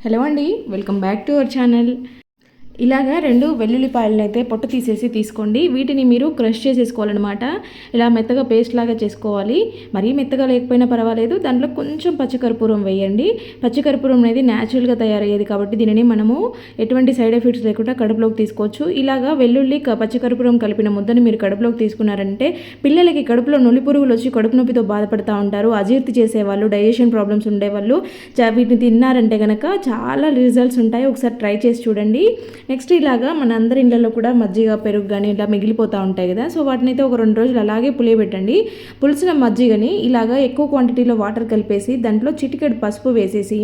Hello అండి, welcome back to our channel. ఇలాగా 2 వెల్లుల్లిపాయలను అయితే పొట్టు తీసేసి తీసుకోండి. వీటిని మీరు క్రష్ చేసేసుకోవాలన్నమాట. ఇలా మెత్తగా పేస్ట్ లాగా చేసుకోవాలి. మరీ మెత్తగా లేకపోయినా పర్వాలేదు. దాంట్లో కొంచెం పచ్చికర్పూరం వేయండి. పచ్చికర్పూరం అనేది న్యాచురల్గా తయారయ్యేది కాబట్టి దీనిని మనము ఎటువంటి సైడ్ ఎఫెక్ట్స్ లేకుండా కడుపులోకి తీసుకోవచ్చు. ఇలాగా వెల్లుల్లి పచ్చికర్పూరం కలిపిన ముద్దని మీరు కడుపులోకి తీసుకున్నారంటే పిల్లలకి కడుపులో నులి పురుగులు వచ్చి కడుపు నొప్పితో బాధపడుతూ ఉంటారు. అజీర్తి చేసేవాళ్ళు, డైజెషన్ ప్రాబ్లమ్స్ ఉండేవాళ్ళు వీటిని తిన్నారంటే కనుక చాలా రిజల్ట్స్ ఉంటాయి. ఒకసారి ట్రై చేసి చూడండి. నెక్స్ట్ ఇలాగా మన అందరి ఇళ్ళల్లో కూడా మజ్జిగ, పెరుగు కానీ ఇలా మిగిలిపోతూ ఉంటాయి కదా. సో వాటిని అయితే ఒక 2 రోజులు అలాగే పులియబెట్టండి. పులిసిన మజ్జిగని ఇలాగా ఎక్కువ క్వాంటిటీలో వాటర్ కలిపేసి దాంట్లో చిటికెడు పసుపు వేసేసి,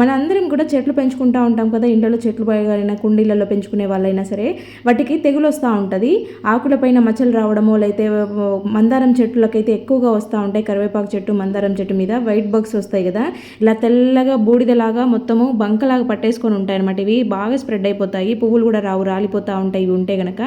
మన అందరం కూడా చెట్లు పెంచుకుంటూ ఉంటాం కదా. ఇంట్లో చెట్లు పైన కుండీలలో పెంచుకునే వాళ్ళైనా సరే వాటికి తెగులు వస్తూ ఉంటుంది. ఆకులపైన మచ్చలు రావడమో లేతే మందారం చెట్లకైతే ఎక్కువగా వస్తూ ఉంటాయి. కరివేపాకు చెట్టు, మందారం చెట్టు మీద వైట్ బగ్స్ వస్తాయి కదా. ఇలా తెల్లగా బూడిదలాగా మొత్తము బంకలాగా పట్టేసుకొని ఉంటాయి అన్నమాట. ఇవి బాగా స్ప్రెడ్ అయిపోతాయి. పువ్వులు కూడా రాలిపోతూ ఉంటాయి ఇవి ఉంటే కనుక.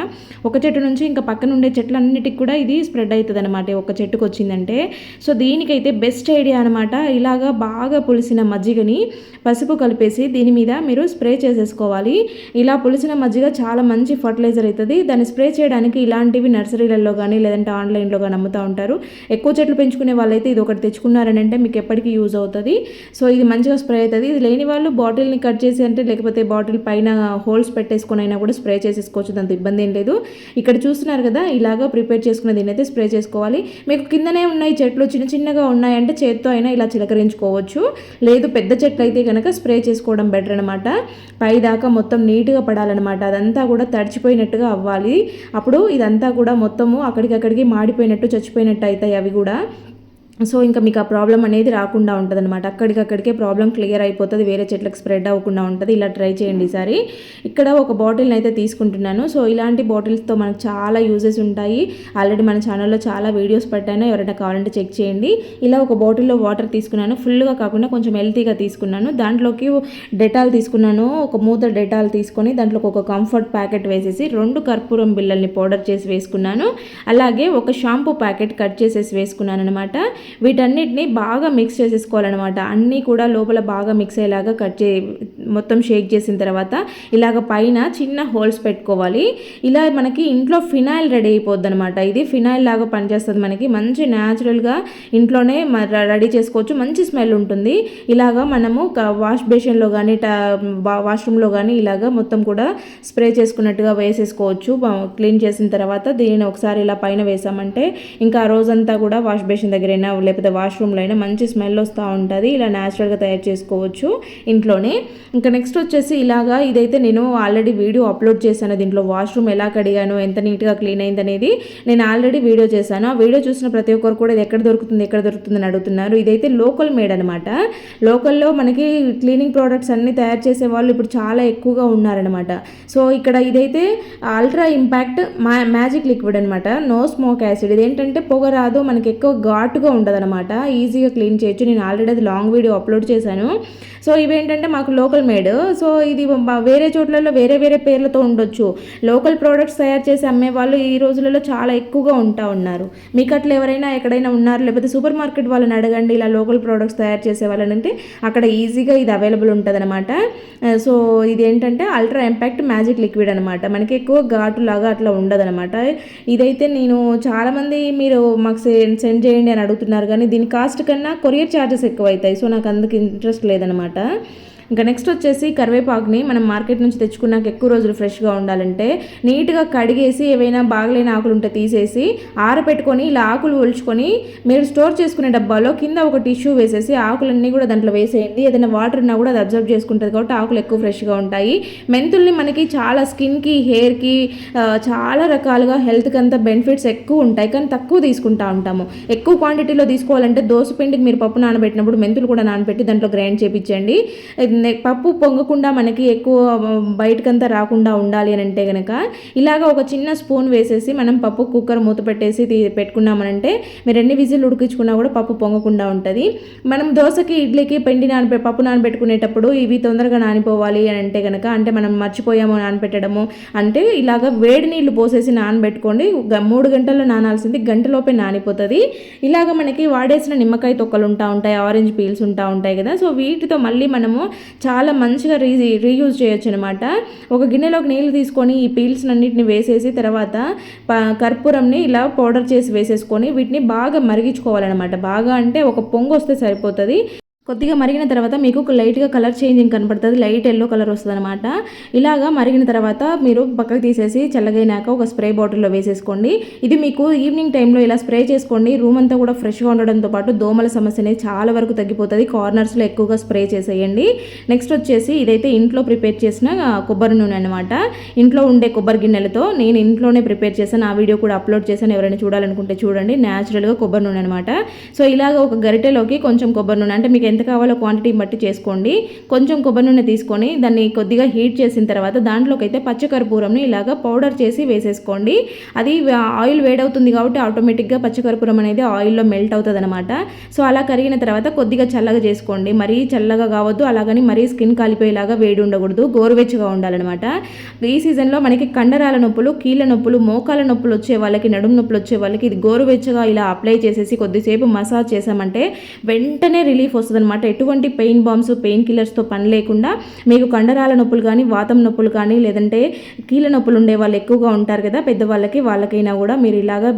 ఒక చెట్టు నుంచి ఇంకా పక్కన ఉండే చెట్లన్నిటికి కూడా ఇది స్ప్రెడ్ అవుతుంది అనమాట ఒక చెట్టుకు వచ్చిందంటే. సో దీనికైతే బెస్ట్ ఐడియా అనమాట. ఇలాగా బాగా పులిసిన మజ్జిగని పసుపు కలిపేసి దీని మీద మీరు స్ప్రే చేసేసుకోవాలి. ఇలా పులిసిన మజ్జిగ చాలా మంచి ఫర్టిలైజర్ అవుతుంది. దాన్ని స్ప్రే చేయడానికి ఇలాంటివి నర్సరీలలో కానీ లేదంటే ఆన్లైన్లో కానీ అమ్ముతూ ఉంటారు. ఎక్కువ చెట్లు పెంచుకునే వాళ్ళైతే ఇది ఒకటి తెచ్చుకున్నారని అంటే మీకు ఎప్పటికీ యూజ్ అవుతుంది. సో ఇది మంచిగా స్ప్రే అవుతుంది. ఇది లేని వాళ్ళు బాటిల్ని కట్ చేసి అంటే లేకపోతే బాటిల్ పైన హోల్స్ పెట్టేసుకొని అయినా కూడా స్ప్రే చేసేసుకోవచ్చు. దాంతో ఇబ్బంది ఏం లేదు. ఇక్కడ చూస్తున్నారు కదా, ఇలాగా ప్రిపేర్ చేసుకున్న దీన్ని అయితే స్ప్రే చేసుకోవాలి. మీకు కిందనే ఉన్నాయి చెట్లు, చిన్న చిన్నగా ఉన్నాయంటే చేత్తో అయినా ఇలా చిలకరించుకోవచ్చు. లేదు పెద్ద చెట్లు అయితే కనుక స్ప్రే చేసుకోవడం బెటర్ అనమాట. పైదాకా మొత్తం నీట్గా పడాలన్నమాట. అదంతా కూడా తడిచిపోయినట్టుగా అవ్వాలి. అప్పుడు ఇదంతా కూడా మొత్తము అక్కడికక్కడికి మాడిపోయినట్టు, చచ్చిపోయినట్టు అవుతాయి అవి కూడా. సో ఇంకా మీకు ఆ ప్రాబ్లం అనేది రాకుండా ఉంటుంది అనమాట. అక్కడికక్కడికే ప్రాబ్లం క్లియర్ అయిపోతుంది. వేరే చెట్లకు స్ప్రెడ్ అవ్వకుండా ఉంటుంది. ఇలా ట్రై చేయండి ఈసారి. ఇక్కడ ఒక బాటిల్ని అయితే తీసుకుంటున్నాను. సో ఇలాంటి బాటిల్స్తో మనకు చాలా యూజెస్ ఉంటాయి. ఆల్రెడీ మన ఛానల్లో చాలా వీడియోస్ పెట్టాను, ఎవరైనా కావాలంటే చెక్ చేయండి. ఇలా ఒక బాటిల్లో వాటర్ తీసుకున్నాను. ఫుల్గా కాకుండా కొంచెం హెల్తీగా తీసుకున్నాను. దాంట్లోకి డెటాల్ తీసుకున్నాను. ఒక మూత డెటాల్ తీసుకొని దాంట్లోకి ఒక కంఫర్ట్ ప్యాకెట్ వేసేసి 2 కర్పూరం బిళ్ళల్ని పౌడర్ చేసి వేసుకున్నాను. అలాగే ఒక షాంపూ ప్యాకెట్ కట్ చేసేసి వేసుకున్నాను అనమాట. వీటన్నిటిని బాగా మిక్స్ చేసేసుకోవాలన్నమాట. అన్నీ కూడా లోపల బాగా మిక్స్ అయ్యేలాగా మొత్తం షేక్ చేసిన తర్వాత ఇలాగ పైన చిన్న హోల్స్ పెట్టుకోవాలి. ఇలా మనకి ఇంట్లో ఫినాయిల్ రెడీ అయిపోద్ది అనమాట. ఇది ఫినాయిల్ లాగా పనిచేస్తుంది. మనకి మంచి న్యాచురల్గా ఇంట్లోనే రెడీ చేసుకోవచ్చు. మంచి స్మెల్ ఉంటుంది. ఇలాగా మనము వాష్ బేసిన్లో కానీ వాష్రూమ్లో కానీ ఇలాగా మొత్తం కూడా స్ప్రే చేసుకున్నట్టుగా వేసేసుకోవచ్చు. క్లీన్ చేసిన తర్వాత దీనిని ఒకసారి ఇలా పైన వేసామంటే ఇంకా ఆ రోజంతా కూడా వాష్ బేసిన్ దగ్గరైనా లేకపోతే వాష్రూమ్లో అయినా మంచి స్మెల్ వస్తూ ఉంటుంది. ఇలా న్యాచురల్గా తయారు చేసుకోవచ్చు ఇంట్లోనే. ఇంకా నెక్స్ట్ వచ్చేసి ఇలాగా ఇదైతే నేను ఆల్రెడీ వీడియో అప్లోడ్ చేశాను. దీంట్లో వాష్రూమ్ ఎలా కడిగాను, ఎంత నీట్గా క్లీన్ అయింది అనేది నేను ఆల్రెడీ వీడియో చేశాను. ఆ వీడియో చూసిన ప్రతి ఒక్కరు కూడా ఇది ఎక్కడ దొరుకుతుంది అని అడుగుతున్నారు. ఇదైతే లోకల్ మేడ్ అనమాట. లోకల్లో మనకి క్లీనింగ్ ప్రోడక్ట్స్ అన్నీ తయారు చేసే వాళ్ళు ఇప్పుడు చాలా ఎక్కువగా ఉన్నారనమాట. సో ఇక్కడ ఇదైతే అల్ట్రా ఇంపాక్ట్ మ్యాజిక్ లిక్విడ్ అనమాట. No smoke acid. ఇదేంటంటే పొగ రాదు, మనకి ఎక్కువ ఘాటుగా ఉండదన్నమాట. ఈజీగా క్లీన్ చేయొచ్చు. నేను ఆల్రెడీ అది లాంగ్ వీడియో అప్లోడ్ చేశాను. సో ఇవేంటంటే మాకు లోకల్ మేడ్. సో ఇది వేరే చోట్లలో వేరే వేరే పేర్లతో ఉండొచ్చు. లోకల్ ప్రోడక్ట్స్ తయారు చేసి అమ్మే వాళ్ళు ఈ రోజులలో చాలా ఎక్కువగా ఉన్నారు. మీకు అట్లా ఎవరైనా ఎక్కడైనా ఉన్నారు, లేకపోతే సూపర్ మార్కెట్ వాళ్ళని అడగండి ఇలా లోకల్ ప్రోడక్ట్స్ తయారు చేసే వాళ్ళని, అంటే అక్కడ ఈజీగా ఇది అవైలబుల్ ఉంటుంది అనమాట. సో ఇది ఏంటంటే అల్ట్రా ఇంపాక్ట్ మ్యాజిక్ లిక్విడ్ అనమాట. మనకి ఎక్కువ ఘాటు లాగా అట్లా ఉండదనమాట. ఇదైతే నేను చాలామంది మీరు మాకు సెండ్ చేయండి అని అడుగుతున్నారు, కానీ దీని కాస్ట్ కన్నా కొరియర్ ఛార్జెస్ ఎక్కువ అవుతాయి. సో నాకు అందుకు ఇంట్రెస్ట్ లేదనమాట. ఇంకా నెక్స్ట్ వచ్చేసి కరివేపాకుని మనం మార్కెట్ నుంచి తెచ్చుకున్నాక ఎక్కువ రోజులు ఫ్రెష్గా ఉండాలంటే నీట్గా కడిగేసి ఏవైనా బాగలేని ఆకులు ఉంటే తీసేసి ఆరబెట్టుకొని ఇలా ఆకులు ఒలుచుకొని మీరు స్టోర్ చేసుకునే డబ్బాలో కింద ఒక టిష్యూ వేసేసి ఆకులన్నీ కూడా దాంట్లో వేసేయండి. ఏదైనా వాటర్ ఉన్నా కూడా అది అబ్జర్వ్ చేసుకుంటుంది కాబట్టి ఆకులు ఎక్కువ ఫ్రెష్గా ఉంటాయి. మెంతుల్ని మనకి చాలా స్కిన్కి, హెయిర్కి చాలా రకాలుగా హెల్త్కి అంతా బెనిఫిట్స్ ఎక్కువ ఉంటాయి, కానీ తక్కువ తీసుకుంటూ ఉంటాము. ఎక్కువ క్వాంటిటీలో తీసుకోవాలంటే దోసపిండికి మీరు పప్పు నానబెట్టినప్పుడు మెంతులు కూడా నానబెట్టి దాంట్లో గ్రైండ్ చేయించండి. పప్పు పొంగకుండా మనకి ఎక్కువ బయటకంతా రాకుండా ఉండాలి అని అంటే కనుక ఇలాగ ఒక చిన్న స్పూన్ వేసేసి మనం పప్పు కుక్కర్ మూత పెట్టేసి పెట్టుకున్నామనంటే మీరు ఎన్ని విజిల్ ఉడికించుకున్నా కూడా పప్పు పొంగకుండా ఉంటుంది. మనం దోశకి, ఇడ్లీకి పప్పు నానబెట్టుకునేటప్పుడు ఇవి తొందరగా నానిపోవాలి అని అంటే కనుక, అంటే మనం మర్చిపోయాము నానబెట్టడము అంటే ఇలాగ వేడి నీళ్లు పోసేసి నానబెట్టుకోండి. 3 గంటల్లో నానాల్సింది గంటలోపే నానిపోతుంది. ఇలాగ మనకి వాడేసిన నిమ్మకాయ తొక్కలు ఉంటాయి, ఆరెంజ్ పీల్స్ ఉంటాయి కదా. సో వీటితో మళ్ళీ మనము చాలా మంచిగా రీయూజ్ చేయొచ్చు అనమాట. ఒక గిన్నెలోకి నీళ్ళు తీసుకొని ఈ పీల్స్ అన్నిటిని వేసేసి తర్వాత కర్పూరంని ఇలా పౌడర్ చేసి వేసేసుకొని వీటిని బాగా మరిగించుకోవాలన్నమాట. బాగా అంటే ఒక పొంగు వస్తే సరిపోతుంది. కొద్దిగా మరిగిన తర్వాత మీకు లైట్గా కలర్ చేంజింగ్ కనపడుతుంది, లైట్ ఎల్లో కలర్ వస్తుంది అనమాట. ఇలాగా మరిగిన తర్వాత మీరు పక్కకు తీసేసి చల్లగైనాక ఒక స్ప్రే బాటిల్లో వేసేసుకోండి. ఇది మీకు ఈవినింగ్ టైంలో ఇలా స్ప్రే చేసుకోండి. రూమ్ అంతా కూడా ఫ్రెష్గా ఉండడంతో పాటు దోమల సమస్య అనేది చాలా వరకు తగ్గిపోతుంది. కార్నర్స్లో ఎక్కువగా స్ప్రే చేసేయండి. నెక్స్ట్ వచ్చేసి ఇదైతే ఇంట్లో ప్రిపేర్ చేసిన కొబ్బరి నూనె అనమాట. ఇంట్లో ఉండే కొబ్బరి గిన్నెలతో నేను ఇంట్లోనే ప్రిపేర్ చేశాను. ఆ వీడియో కూడా అప్లోడ్ చేశాను, ఎవరైనా చూడాలనుకుంటే చూడండి. న్యాచురల్గా కొబ్బరి నూనె అనమాట. సో ఇలాగ ఒక గరిటెలోకి కొంచెం కొబ్బరి నూనె, అంటే మీకు ఎంత కావాలో క్వాంటిటీ బట్టి చేసుకోండి. కొంచెం కొబ్బరి నూనె తీసుకొని దాన్ని కొద్దిగా హీట్ చేసిన తర్వాత దాంట్లోకి అయితే పచ్చకర్పూరంని ఇలాగ పౌడర్ చేసి వేసేసుకోండి. అది ఆయిల్ వేడవుతుంది కాబట్టి ఆటోమేటిక్గా పచ్చకర్పూరం అనేది ఆయిల్లో మెల్ట్ అవుతుంది అనమాట. సో అలా కరిగిన తర్వాత కొద్దిగా చల్లగా చేసుకోండి. మరీ చల్లగా కావద్దు, అలాగని మరీ స్కిన్ కాలిపోయేలాగా వేడి ఉండకూడదు, గోరువెచ్చగా ఉండాలన్నమాట. ఈ సీజన్లో మనకి కండరాల నొప్పులు, కీళ్ళ నొప్పులు, మోకాల నొప్పులు వచ్చే వాళ్ళకి, నడుము నొప్పులు వచ్చే వాళ్ళకి ఇది గోరువెచ్చగా ఇలా అప్లై చేసేసి కొద్దిసేపు మసాజ్ చేసామంటే వెంటనే రిలీఫ్ వస్తుంది అనమాట. ఎటువంటి పెయిన్ బాంబ్స్, పెయిన్ కిల్లర్స్తో పని లేకుండా మీకు కండరాల నొప్పులు కానీ, వాతం నొప్పులు కానీ, లేదంటే కీళ్ళ నొప్పులు ఉండే వాళ్ళు ఎక్కువగా ఉంటారు కదా పెద్దవాళ్ళకి, వాళ్ళకైనా కూడా మీరు ఇలాగా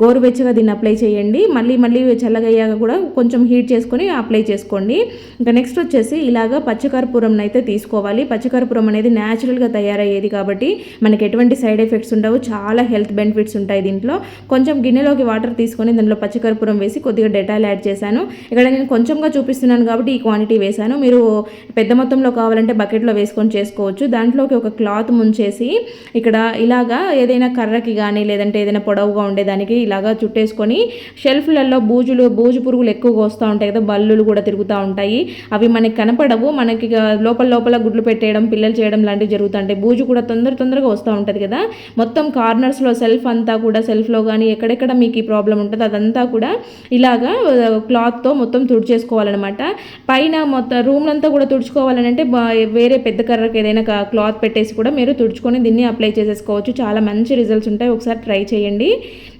గోరువెచ్చగా దీన్ని అప్లై చేయండి. మళ్ళీ చల్లగయ్యాక కూడా కొంచెం హీట్ చేసుకొని అప్లై చేసుకోండి. ఇంకా నెక్స్ట్ వచ్చేసి ఇలాగా పచ్చకర్పూరం అయితే తీసుకోవాలి. పచ్చకర్పూరం అనేది న్యాచురల్గా తయారయ్యేది కాబట్టి మనకి ఎటువంటి సైడ్ ఎఫెక్ట్స్ ఉండవు, చాలా హెల్త్ బెనిఫిట్స్ ఉంటాయి దీంట్లో. కొంచెం గిన్నెలోకి వాటర్ తీసుకొని దాంట్లో పచ్చకర్పూరం వేసి కొద్దిగా డెటాల్ యాడ్ చేశాను. ఇక్కడ నేను కొంచెంగా చూపిస్తున్నాను కాబట్టి ఈ క్వాంటిటీ వేశాను. మీరు పెద్ద మొత్తంలో కావాలంటే బకెట్లో వేసుకొని చేసుకోవచ్చు. దాంట్లోకి ఒక క్లాత్ ముంచేసి ఇక్కడ ఇలాగా ఏదైనా కర్రకి కానీ, లేదంటే ఏదైనా పొడవుగా ఉండేదానికి ఇలాగా చుట్టేసుకొని షెల్ఫ్లలో బూజు పురుగులు ఎక్కువగా వస్తూ ఉంటాయి కదా, బల్లులు కూడా తిరుగుతూ ఉంటాయి. అవి మనకి కనపడవు, మనకి లోపల గుడ్లు పెట్టేయడం, పిల్లలు చేయడం లాంటివి జరుగుతుంటాయి. బూజు కూడా తొందరగా వస్తూ ఉంటుంది కదా. మొత్తం కార్నర్స్లో సెల్ఫ్ అంతా కూడా, సెల్ఫ్లో కానీ ఎక్కడెక్కడ మీకు ఈ ప్రాబ్లం ఉంటుందో అదంతా కూడా ఇలాగా క్లాత్తో మొత్తం తుడిచేసుకోవాలన్నమాట. పైన మొత్తం రూమ్ అంతా కూడా తుడుచుకోవాలని అంటే వేరే పెద్ద కర్రకి ఏదైనా క్లాత్ పెట్టేసి కూడా మీరు తుడుచుకొని దీన్ని అప్లై చేసేసుకోవచ్చు. చాలా మంచి రిజల్ట్స్ ఉంటాయి, ఒకసారి ట్రై చేయండి.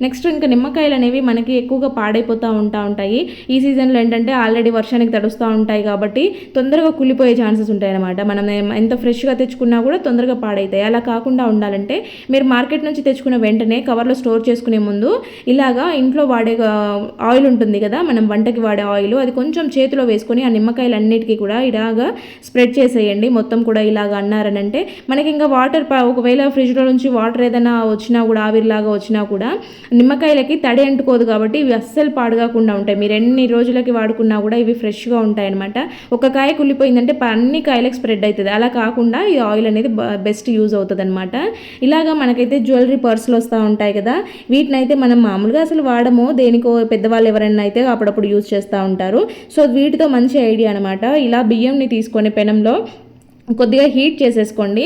నెక్స్ట్ ఇంకా నిమ్మకాయలు అనేవి మనకి ఎక్కువగా పాడైపోతూ ఉంటాయి. ఈ సీజన్లో ఏంటంటే ఆల్రెడీ వర్షానికి తడుస్తూ ఉంటాయి కాబట్టి తొందరగా కుళ్ళిపోయే ఛాన్సెస్ ఉంటాయి అన్నమాట. మనం ఎంత ఫ్రెష్గా తెచ్చుకున్నా కూడా తొందరగా పాడైతాయి. అలా కాకుండా ఉండాలంటే మీరు మార్కెట్ నుంచి తెచ్చుకున్న వెంటనే కవర్లో స్టోర్ చేసుకునే ముందు ఇలాగా ఇంట్లో వాడే ఆయిల్ ఉంటుంది కదా, మనం వంటకి వాడే ఆయిల్, అది కొంచెం చేతిలో వేసుకొని ఆ నిమ్మకాయలన్నిటికీ కూడా ఇలాగా స్ప్రెడ్ చేసేయండి. మొత్తం కూడా ఇలాగ అన్నారనంటే మనకి ఇంకా వాటర్, ఒకవేళ ఫ్రిడ్జ్లో నుంచి వాటర్ ఏదైనా వచ్చినా కూడా, ఆవిరిలాగా వచ్చినా కూడా నిమ్మకాయలకి తడి అంటుకోదు కాబట్టి ఇవి అస్సలు పాడుగాకుండా ఉంటాయి. మీరు ఎన్ని రోజులకి వాడుకున్నా కూడా ఇవి ఫ్రెష్గా ఉంటాయి అనమాట. ఒక కాయ కుళ్ళిపోయిందంటే అన్ని కాయలకు స్ప్రెడ్ అవుతుంది. అలా కాకుండా ఈ ఆయిల్ అనేది బెస్ట్ యూజ్ అవుతుంది అనమాట. ఇలాగా మనకైతే జ్యువెలరీ పర్సులు వస్తూ ఉంటాయి కదా, వీటిని అయితే మనం మామూలుగా అసలు వాడము, దేనికో పెద్దవాళ్ళు ఎవరైనా అయితే అప్పుడప్పుడు యూజ్ చేస్తూ ఉంటారు. సో వీటితో మంచి ఐడియా అనమాట. ఇలా బియ్యంని తీసుకొని పెనంలో కొద్దిగా హీట్ చేసేసుకోండి.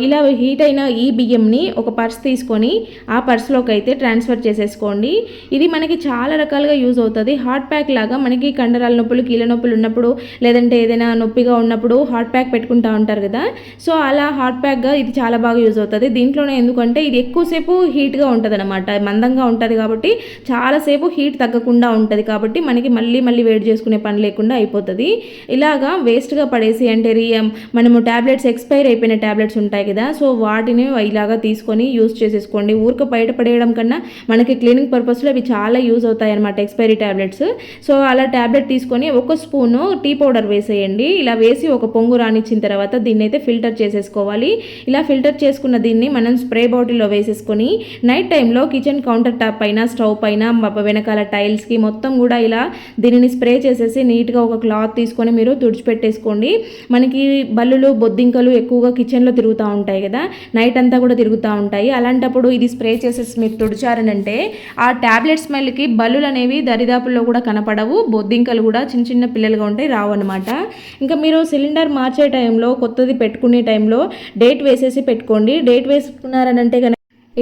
ఇలా హీట్ అయిన ఈ బియ్యంని ఒక పర్స్ తీసుకొని ఆ పర్స్లోకి అయితే ట్రాన్స్ఫర్ చేసేసుకోండి. ఇది మనకి చాలా రకాలుగా యూజ్ అవుతుంది. హాట్ ప్యాక్ లాగా మనకి కండరాల నొప్పులు, కీళ్ళ నొప్పులు ఉన్నప్పుడు, లేదంటే ఏదైనా నొప్పిగా ఉన్నప్పుడు హాట్ ప్యాక్ పెట్టుకుంటూ ఉంటారు కదా, సో అలా హాట్ ప్యాక్గా ఇది చాలా బాగా యూజ్ అవుతుంది. దీంట్లోనే ఎందుకంటే ఇది ఎక్కువసేపు హీట్గా ఉంటుంది అనమాట, మందంగా ఉంటుంది కాబట్టి చాలాసేపు హీట్ తగ్గకుండా ఉంటుంది కాబట్టి మనకి మళ్ళీ వేడి చేసుకునే పని లేకుండా అయిపోతుంది. ఇలాగా వేస్ట్గా పడేసి అంటే మనము ట్యాబ్లెట్స్ ఎక్స్పైర్ అయిపోయిన ట్యాబ్లెట్స్ ఉంటాయి కదా, సో వాటిని ఇలాగా తీసుకొని యూజ్ చేసేసుకోండి. ఊరిక బయట పడేయడం కన్నా మనకి క్లీనింగ్ పర్పస్లో అవి చాలా యూజ్ అవుతాయి అనమాట, ఎక్స్పైరీ ట్యాబ్లెట్స్. సో అలా ట్యాబ్లెట్ తీసుకొని ఒక స్పూను టీ పౌడర్ వేసేయండి. ఇలా వేసి ఒక పొంగు రానిచ్చిన తర్వాత దీన్ని అయితే ఫిల్టర్ చేసేసుకోవాలి. ఇలా ఫిల్టర్ చేసుకున్న దీన్ని మనం స్ప్రే బాటిల్లో వేసేసుకొని నైట్ టైంలో కిచెన్ కౌంటర్ టాప్ పైన, స్టవ్ పైన, వెనకాల టైల్స్కి మొత్తం కూడా ఇలా దీనిని స్ప్రే చేసేసి నీట్గా ఒక క్లాత్ తీసుకొని మీరు తుడిచిపెట్టేసుకోండి. మనకి బల్లులు, బొద్దింకలు ఎక్కువగా కిచెన్లో తిరుగుతూ ఉంటాయి కదా, నైట్ అంతా కూడా తిరుగుతూ ఉంటాయి. అలాంటప్పుడు ఇది స్ప్రే చేసేసి మీరు తుడిచారనంటే ఆ ట్యాబ్లెట్ స్మెల్కి బల్లులు అనేవి దరిదాపుల్లో కూడా కనపడవు, బొద్దింకలు కూడా చిన్న పిల్లలుగా ఉంటాయి, రావు అనమాట. ఇంకా మీరు సిలిండర్ మార్చే టైంలో, కొత్తది పెట్టుకునే టైంలో డేట్ వేసేసి పెట్టుకోండి. డేట్ వేసుకున్నారనంటే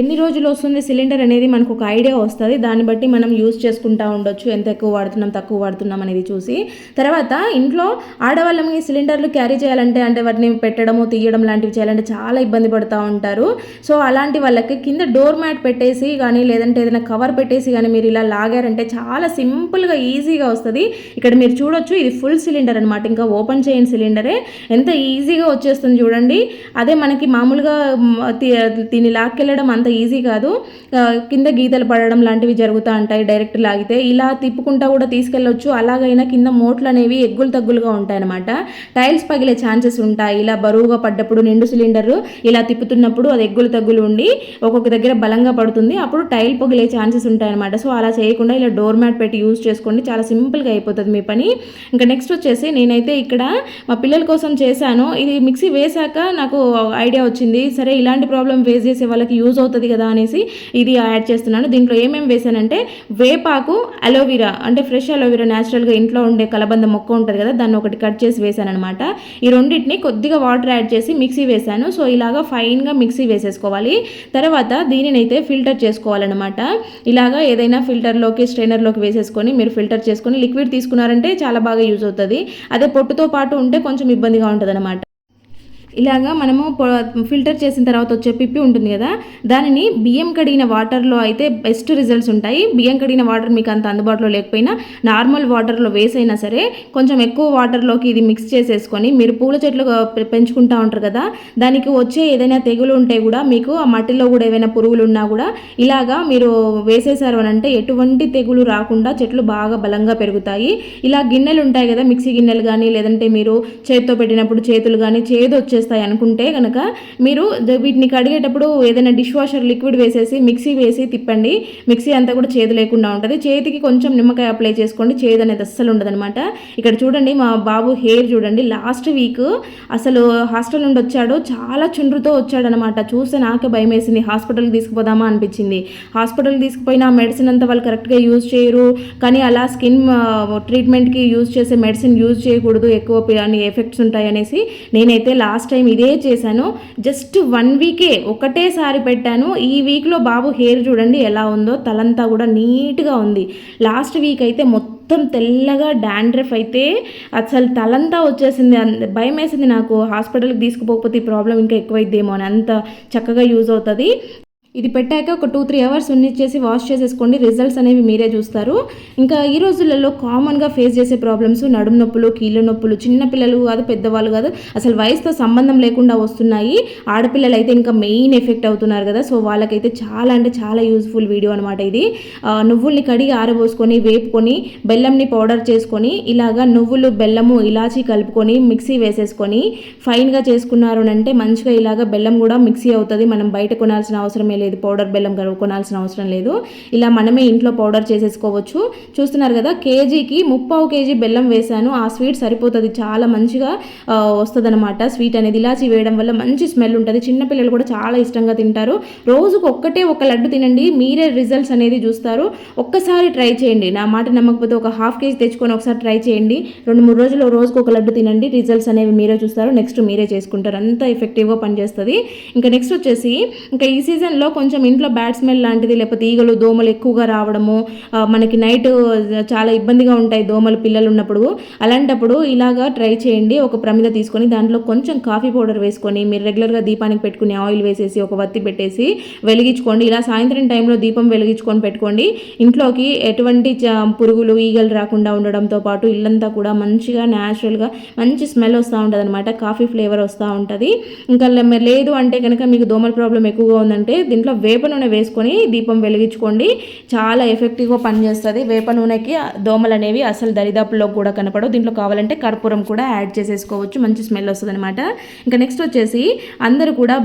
ఎన్ని రోజులు వస్తుంది సిలిండర్ అనేది మనకు ఒక ఐడియా వస్తుంది. దాన్ని బట్టి మనం యూజ్ చేసుకుంటూ ఉండొచ్చు, ఎంత ఎక్కువ వాడుతున్నాం తక్కువ వాడుతున్నాం అనేది చూసి. తర్వాత ఇంట్లో ఆడవాళ్ళకి సిలిండర్లు క్యారీ చేయాలంటే అంటే వాటిని పెట్టడము తీయడం లాంటివి చేయాలంటే చాలా ఇబ్బంది పడుతూ ఉంటారు. సో అలాంటి వాళ్ళకి కింద డోర్ మ్యాట్ పెట్టేసి కానీ లేదంటే ఏదైనా కవర్ పెట్టేసి కానీ మీరు ఇలా లాగారంటే చాలా సింపుల్గా ఈజీగా వస్తుంది. ఇక్కడ మీరు చూడొచ్చు, ఇది ఫుల్ సిలిండర్ అనమాట, ఇంకా ఓపెన్ చేయని సిలిండరే, ఎంత ఈజీగా వచ్చేస్తుంది చూడండి. అదే మనకి మామూలుగా దీన్ని లాక్కెళ్ళడం అంత ఈజీ కాదు, కింద గీతలు పడడం లాంటివి జరుగుతూ ఉంటాయి డైరెక్ట్ లాగితే. ఇలా తిప్పుకుంటా కూడా తీసుకెళ్ళొచ్చు. అలాగైనా కింద మోట్లు అనేవి ఎగ్గులు తగ్గులుగా ఉంటాయి అనమాట, టైల్స్ పగిలే ఛాన్సెస్ ఉంటాయి. ఇలా బరువుగా పడ్డప్పుడు నిండు సిలిండర్ ఇలా తిప్పుతున్నప్పుడు అది ఎగ్గులు తగ్గులు ఉండి ఒక్కొక్క దగ్గర బలంగా పడుతుంది, అప్పుడు టైల్ పగిలే ఛాన్సెస్ ఉంటాయి అనమాట. సో అలా చేయకుండా ఇలా డోర్ మ్యాట్ పెట్టి యూజ్ చేసుకోండి, చాలా సింపుల్గా అయిపోతుంది మీ పని. ఇంకా నెక్స్ట్ వచ్చేసి నేనైతే ఇక్కడ మా పిల్లల కోసం చేశాను. ఇది మిక్సీ వేశాక నాకు ఐడియా వచ్చింది, సరే ఇలాంటి ప్రాబ్లం ఫేస్ చేసే వాళ్ళకి యూజ్ అవుతుంది కదా అనేసి ఇది యాడ్ చేస్తున్నాను. దీంట్లో ఏమేమి వేసానంటే వేపాకు, అలోవెరా అంటే ఫ్రెష్ అలోవెరా, న్యాచురల్గా ఇంట్లో ఉండే కలబంద మొక్క ఉంటుంది కదా, దాన్ని ఒకటి కట్ చేసి వేసాను అనమాట. ఈ రెండింటిని కొద్దిగా వాటర్ యాడ్ చేసి మిక్సీ వేసాను. సో ఇలాగా ఫైన్గా మిక్సీ వేసేసుకోవాలి. తర్వాత దీనినైతే ఫిల్టర్ చేసుకోవాలన్నమాట. ఇలాగా ఏదైనా ఫిల్టర్లోకి స్ట్రైనర్లోకి వేసేసుకొని మీరు ఫిల్టర్ చేసుకొని లిక్విడ్ తీసుకున్నారంటే చాలా బాగా యూజ్ అవుతుంది. అదే పొట్టుతో పాటు ఉంటే కొంచెం ఇబ్బందిగా ఉంటుంది అనమాట. ఇలాగా మనము ఫిల్టర్ చేసిన తర్వాత వచ్చే పిప్పి ఉంటుంది కదా, దానిని బియ్యం కడిగిన వాటర్లో అయితే బెస్ట్ రిజల్ట్స్ ఉంటాయి. బియ్యం కడిగిన వాటర్ మీకు అంత అందుబాటులో లేకపోయినా నార్మల్ వాటర్లో వేసైనా సరే కొంచెం ఎక్కువ వాటర్లోకి ఇది మిక్స్ చేసేసుకొని, మీరు పూల చెట్లు పెంచుకుంటూ ఉంటారు కదా, దానికి వచ్చే ఏదైనా తెగులు ఉంటే కూడా మీకు ఆ మట్టిలో కూడా ఏవైనా పురుగులు ఉన్నా కూడా ఇలాగా మీరు వేసేసారు అని అంటే ఎటువంటి తెగులు రాకుండా చెట్లు బాగా బలంగా పెరుగుతాయి. ఇలా గిన్నెలు ఉంటాయి కదా, మిక్సీ గిన్నెలు కానీ లేదంటే మీరు చేతితో పెట్టినప్పుడు చేతులు కానీ చేదు వచ్చేసి అనుకుంటే కనుక మీరు వీటిని కడిగేటప్పుడు ఏదైనా డిష్ వాషర్ లిక్విడ్ వేసేసి మిక్సీ వేసి తిప్పండి, మిక్సీ అంతా కూడా చేదు లేకుండా ఉంటుంది. చేతికి కొంచెం నిమ్మకాయ అప్లై చేసుకోండి, చేదు అనేది అస్సలు ఉండదు అనమాట. ఇక్కడ చూడండి మా బాబు హెయిర్ చూడండి, లాస్ట్ వీక్ అసలు హాస్టల్ నుండి వచ్చాడు, చాలా చుండ్రుతో వచ్చాడు అనమాట. చూస్తే నాకే భయం వేసింది, హాస్పిటల్కి తీసుకుపోదామా అనిపించింది. హాస్పిటల్కి తీసుకుపోయినా మెడిసిన్ అంతా వాళ్ళు కరెక్ట్గా యూజ్ చేయరు, కానీ అలా స్కిన్ ట్రీట్మెంట్కి యూజ్ చేసే మెడిసిన్ యూజ్ చేయకూడదు, ఎక్కువ ఎఫెక్ట్స్ ఉంటాయి అనేసి నేనైతే లాస్ట్ టైం ఇదే చేశాను. జస్ట్ 1 వీకే ఒకటేసారి పెట్టాను. ఈ వీక్లో బాబు హెయిర్ చూడండి ఎలా ఉందో, తలంతా కూడా నీట్గా ఉంది. లాస్ట్ వీక్ అయితే మొత్తం తెల్లగా డాండ్రఫ్ అయితే అసలు తలంతా వచ్చేసింది. భయం వేసింది నాకు, హాస్పిటల్కి తీసుకుపోకపోతే ఈ ప్రాబ్లం ఇంకా ఎక్కువైద్దేమో అని. అంత చక్కగా యూజ్ అవుతుంది. ఇది పెట్టాక ఒక 2-3 అవర్స్ ఉన్నిచ్చేసి వాష్ చేసేసుకోండి, రిజల్ట్స్ అనేవి మీరే చూస్తారు. ఇంకా ఈ రోజులలో కామన్గా ఫేస్ చేసే ప్రాబ్లమ్స్ నడుము నొప్పులు, కీళ్ళ నొప్పులు, చిన్నపిల్లలు కాదు పెద్దవాళ్ళు కాదు, అసలు వయసుతో సంబంధం లేకుండా వస్తున్నాయి. ఆడపిల్లలు అయితే ఇంకా మెయిన్ ఎఫెక్ట్ అవుతున్నారు కదా, సో వాళ్ళకైతే చాలా అంటే చాలా యూజ్ఫుల్ వీడియో అనమాట ఇది. నువ్వుల్ని కడిగి ఆరబోసుకొని వేపుకొని బెల్లంని పౌడర్ చేసుకొని ఇలాగా నువ్వులు బెల్లము ఇలాచీ కలుపుకొని మిక్సీ వేసేసుకొని ఫైన్గా చేసుకున్నారు అంటే మంచిగా ఇలాగా బెల్లం కూడా మిక్సీ అవుతుంది. మనం బయట కొనాల్సిన అవసరమే లేదు, పౌడర్ బెల్లం కొనాల్సిన అవసరం లేదు. ఇలా మనమే ఇంట్లో పౌడర్ చేసేసుకోవచ్చు. చూస్తున్నారు కదా, కేజీకి 3/4 కేజీ బెల్లం వేసాను. ఆ స్వీట్ సరిపోతుంది, చాలా మంచిగా వస్తుంది అనమాట స్వీట్ అనేది. ఇలాచి వేయడం వల్ల మంచి స్మెల్ ఉంటుంది, చిన్నపిల్లలు కూడా చాలా ఇష్టంగా తింటారు. రోజుకు ఒక లడ్డు తినండి, మీరే రిజల్ట్స్ అనేది చూస్తారు. ఒక్కసారి ట్రై చేయండి, నా మాట నమ్మకపోతే ఒక 1/2 కేజీ తెచ్చుకొని ఒకసారి ట్రై చేయండి. 2-3 రోజులు రోజుకు ఒక లడ్డు తినండి, రిజల్ట్స్ అనేవి మీరే చూస్తారు. నెక్స్ట్ మీరే చేసుకుంటారు, అంత ఎఫెక్టివ్గా పనిచేస్తుంది. ఇంకా నెక్స్ట్ వచ్చేసి ఇంకా ఈ సీజన్లో కొంచెం ఇంట్లో బ్యాడ్ స్మెల్ లాంటిది లేకపోతే ఈగలు దోమలు ఎక్కువగా రావడము, మనకి నైట్ చాలా ఇబ్బందిగా ఉంటాయి దోమలు పిల్లలు ఉన్నప్పుడు. అలాంటప్పుడు ఇలాగా ట్రై చేయండి. ఒక ప్రమిద తీసుకొని దాంట్లో కొంచెం కాఫీ పౌడర్ వేసుకొని మీరు రెగ్యులర్గా దీపానికి పెట్టుకుని ఆయిల్ వేసేసి ఒక వత్తి పెట్టేసి వెలిగించుకోండి. ఇలా సాయంత్రం టైంలో దీపం వెలిగించుకొని పెట్టుకోండి. ఇంట్లోకి ఎటువంటి పురుగులు ఈగలు రాకుండా ఉండడంతో పాటు ఇల్లంతా కూడా మంచిగా న్యాచురల్గా మంచి స్మెల్ వస్తూ ఉంటుంది అనమాట, కాఫీ ఫ్లేవర్ వస్తూ ఉంటుంది. ఇంకా లేదు అంటే కనుక మీకు దోమల ప్రాబ్లం ఎక్కువగా ఉందంటే దీంట్లో వేప నూనె వేసుకొని దీపం వెలిగించుకోండి, చాలా ఎఫెక్టివ్గా పనిచేస్తుంది. వేప నూనెకి దోమలు అనేవి అసలు దరిదాపుల్లో కూడా కనపడవు. దీంట్లో కావాలంటే కర్పూరం కూడా యాడ్ చేసేసుకోవచ్చు, మంచి స్మెల్ వస్తుంది అనమాట. ఇంకా నెక్స్ట్ వచ్చేసి అందరూ కూడా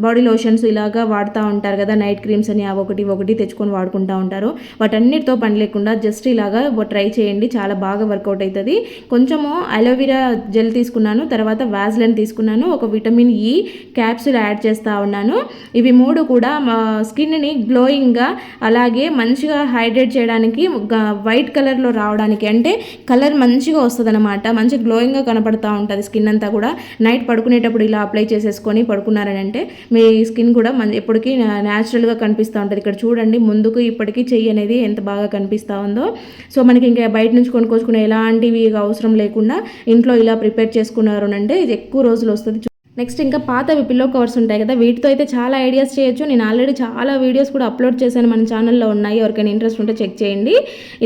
బాడీ లోషన్స్ ఇలాగా వాడుతూ ఉంటారు కదా, నైట్ క్రీమ్స్ అని ఒకటి తెచ్చుకొని వాడుకుంటూ ఉంటారు. వాటన్నిటితో పని లేకుండా జస్ట్ ఇలాగా ట్రై చేయండి, చాలా బాగా వర్కౌట్ అవుతుంది. కొంచెము అలోవెరా జెల్ తీసుకున్నాను, తర్వాత వాజ్లైన్ తీసుకున్నాను, ఒక విటమిన్ ఈ క్యాప్సూల్ యాడ్ చేస్తూ ఉన్నాను. ఇవి 3 కూడా కూడా స్కిన్ని గ్లోయింగ్గా అలాగే మంచిగా హైడ్రేట్ చేయడానికి వైట్ కలర్లో రావడానికి, అంటే కలర్ మంచిగా వస్తుంది అనమాట. మంచి గ్లోయింగ్గా కనపడుతూ ఉంటుంది స్కిన్ అంతా కూడా. నైట్ పడుకునేటప్పుడు ఇలా అప్లై చేసేసుకొని పడుకున్నారని అంటే మీ స్కిన్ కూడా ఎప్పటికీ న్యాచురల్గా కనిపిస్తూ ఉంటుంది. ఇక్కడ చూడండి, ముందుకు ఇప్పటికీ చెయ్యి అనేది ఎంత బాగా కనిపిస్తూ ఉందో. సో మనకి ఇంకా బయట నుంచి కొనుక్కొచ్చుకునే ఎలాంటివి అవసరం లేకుండా ఇంట్లో ఇలా ప్రిపేర్ చేసుకున్నారు అంటే ఇది ఎక్కువ రోజులు వస్తుంది. నెక్స్ట్ ఇంకా పాతవి పిల్లో కవర్స్ ఉంటాయి కదా, వీటితో అయితే చాలా ఐడియాస్ చేయొచ్చు. నేను ఆల్రెడీ చాలా వీడియోస్ కూడా అప్లోడ్ చేశాను, మన ఛానల్లో ఉన్నాయి, ఎవరికైనా ఇంట్రెస్ట్ ఉంటే చెక్ చేయండి.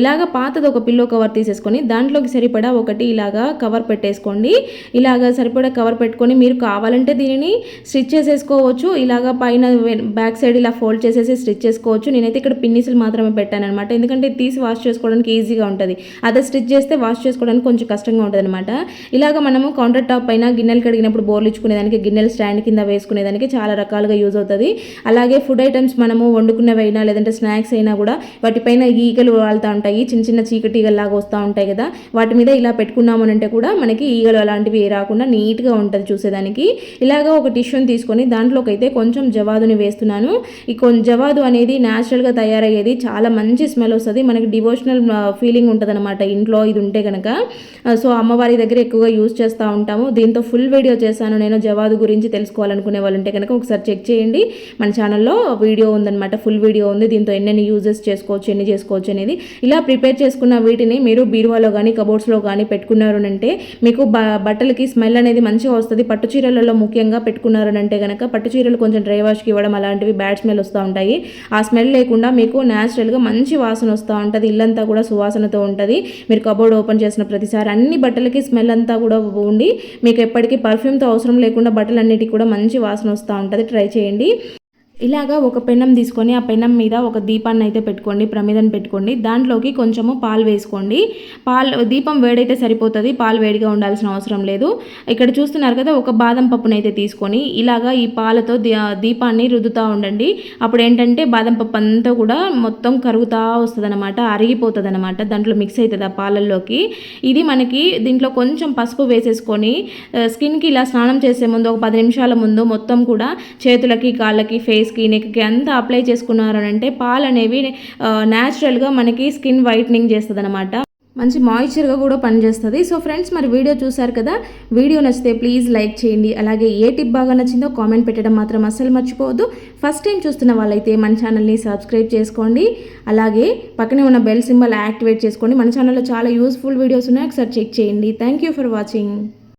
ఇలాగ పాతది ఒక పిల్లో కవర్ తీసేసుకొని దాంట్లోకి సరిపడా ఒకటి ఇలాగా కవర్ పెట్టేసుకోండి. ఇలాగ సరిపడా కవర్ పెట్టుకొని మీరు కావాలంటే దీనిని స్టిచ్ చేసేసుకోవచ్చు. ఇలాగ పైన బ్యాక్ సైడ్ ఇలా ఫోల్డ్ చేసేసి స్టిచ్ చేసుకోవచ్చు. నేనైతే ఇక్కడ పిన్నిసులు మాత్రమే పెట్టాను అనమాట, ఎందుకంటే తీసి వాష్ చేసుకోవడానికి ఈజీగా ఉంటుంది. అదే స్టిచ్ చేస్తే వాష్ చేసుకోవడానికి కొంచెం కష్టంగా ఉంటుంది అనమాట. ఇలాగ మనము కౌంటర్ టాప్ పైన గిన్నెలు కడిగినప్పుడు బోర్లు ఇచ్చుకునే దానికి, గిన్నెలు స్టాండ్ కింద వేసుకునేదానికి చాలా రకాలుగా యూజ్ అవుతుంది. అలాగే ఫుడ్ ఐటమ్స్ మనము వండుకున్నవైనా లేదంటే స్నాక్స్ అయినా కూడా వాటిపైన ఈగలు వాళ్తూ ఉంటాయి, చిన్న చిన్న చీకటి ఈగల్లాగా వస్తూ ఉంటాయి కదా, వాటి మీద ఇలా పెట్టుకున్నామని అంటే కూడా మనకి ఈగలు అలాంటివి రాకుండా నీట్గా ఉంటుంది చూసేదానికి. ఇలాగ ఒక టిష్యూని తీసుకొని దాంట్లోకి అయితే కొంచెం జవాదుని వేస్తున్నాను. ఈ జవాదు అనేది న్యాచురల్గా తయారయ్యేది, చాలా మంచి స్మెల్ వస్తుంది, మనకి డివోషనల్ ఫీలింగ్ ఉంటుంది అనమాట ఇంట్లో ఇది ఉంటే కనుక. సో అమ్మవారి దగ్గర ఎక్కువగా యూజ్ చేస్తూ ఉంటాము. దీంతో ఫుల్ వీడియో చేశాను నేను, జవాదు గురించి తెలుసుకోవాలనుకునే వాళ్ళు ఉంటే కనుక ఒకసారి చెక్ చేయండి, మన ఛానల్లో వీడియో ఉందన్నమాట, ఫుల్ వీడియో ఉంది. దీంతో ఎన్ని యూజెస్ చేసుకోవచ్చు, ఎన్ని చేసుకోవచ్చు అనేది. ఇలా ప్రిపేర్ చేసుకున్న వీటిని మీరు బీరువాలో కానీ కబోర్డ్స్లో కానీ పెట్టుకున్నారు అంటే మీకు బట్టలకి స్మెల్ అనేది మంచిగా వస్తుంది. పట్టు చీరలలో ముఖ్యంగా పెట్టుకున్నారు అంటే కనుక పట్టు చీరలు కొంచెం డ్రై వాష్కి ఇవ్వడం అలాంటివి బ్యాడ్ స్మెల్ వస్తూ ఉంటాయి. ఆ స్మెల్ లేకుండా మీకు న్యాచురల్గా మంచి వాసన వస్తూ ఉంటుంది, ఇల్లంతా కూడా సువాసనతో ఉంటుంది. మీరు కబోర్డ్ ఓపెన్ చేసిన ప్రతిసారి అన్ని బట్టలకి స్మెల్ అంతా కూడా ఉండి మీకు ఎప్పటికీ పర్ఫ్యూమ్తో అవసరం లేకుండా బట్టలన్నిటికీ కూడా మంచి వాసన వస్తూ ఉంటుంది. ట్రై చేయండి. ఇలాగా ఒక పెనం తీసుకొని ఆ పెనం మీద ఒక దీపాన్ని అయితే పెట్టుకోండి, ప్రమిదను పెట్టుకోండి. దాంట్లోకి కొంచెము పాలు వేసుకోండి. దీపం వేడైతే సరిపోతుంది, పాలు వేడిగా ఉండాల్సిన అవసరం లేదు. ఇక్కడ చూస్తున్నారు కదా, ఒక బాదం పప్పును అయితే తీసుకొని ఇలాగా ఈ పాలతో దీపాన్ని రుద్దుతూ ఉండండి. అప్పుడు ఏంటంటే బాదం పప్పు అంతా కూడా మొత్తం కరుగుతూ వస్తుంది అనమాట, అరిగిపోతుంది అనమాట, దాంట్లో మిక్స్ అవుతుంది ఆ పాలల్లోకి. ఇది మనకి దీంట్లో కొంచెం పసుపు వేసేసుకొని స్కిన్కి ఇలా స్నానం చేసే ముందు ఒక 10 నిమిషాల ముందు మొత్తం కూడా చేతులకి, కాళ్ళకి, ఫేస్కి, నెక్కి అంతా అప్లై చేసుకున్నారు అంటే పాలు అనేవి న్యాచురల్గా మనకి స్కిన్ వైట్నింగ్ చేస్తుంది అనమాట, మంచి మాయిశ్చర్గా కూడా పనిచేస్తుంది. సో ఫ్రెండ్స్, మరి వీడియో చూసారు కదా, వీడియో నచ్చితే ప్లీజ్ లైక్ చేయండి. అలాగే ఏ టిప్ బాగా నచ్చిందో కామెంట్ పెట్టడం మాత్రం అస్సలు మర్చిపోవద్దు. ఫస్ట్ టైం చూస్తున్న వాళ్ళైతే మన ఛానల్ని సబ్స్క్రైబ్ చేసుకోండి. అలాగే పక్కనే ఉన్న బెల్ సింబల్ యాక్టివేట్ చేసుకోండి. మన ఛానల్లో చాలా యూస్ఫుల్ వీడియోస్ ఉన్నాయి, ఒకసారి చెక్ చేయండి. Thank you for watching.